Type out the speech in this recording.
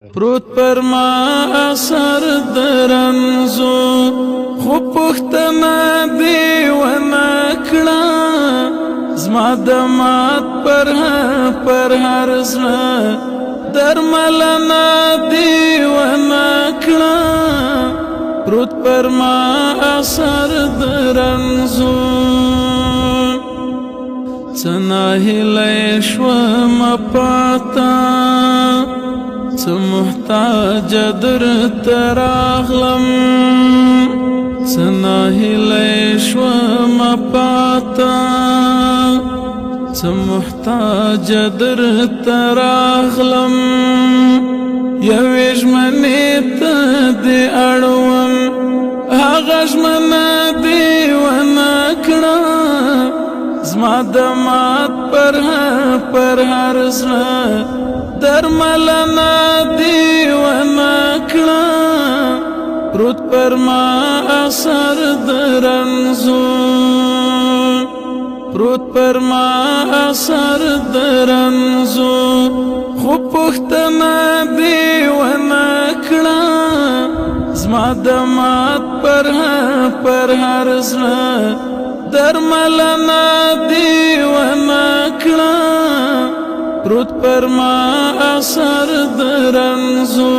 پروت پر ما اثر درنزو خو پختنا دی و نکڑا زما دمات پر هر زنا درملنا دی و نکڑا پروت پر ما اثر درنزو سناهی لیشوم پاتا محتاج در تراغلم سناهی شوم پاتا محتاج در تراغلم یویش منی تا دی اڑوم آغاش منا دی و نکڑا زما دمات پر هر زنا درملنا دی و نکڑا پروت پر ما اثر درنزو پروت پر ما اثر درنزو خو پختنا دی و نکڑا زما دمات پر هر زنا درملنا دی و نکڑا پروت پر ما اثر درنزو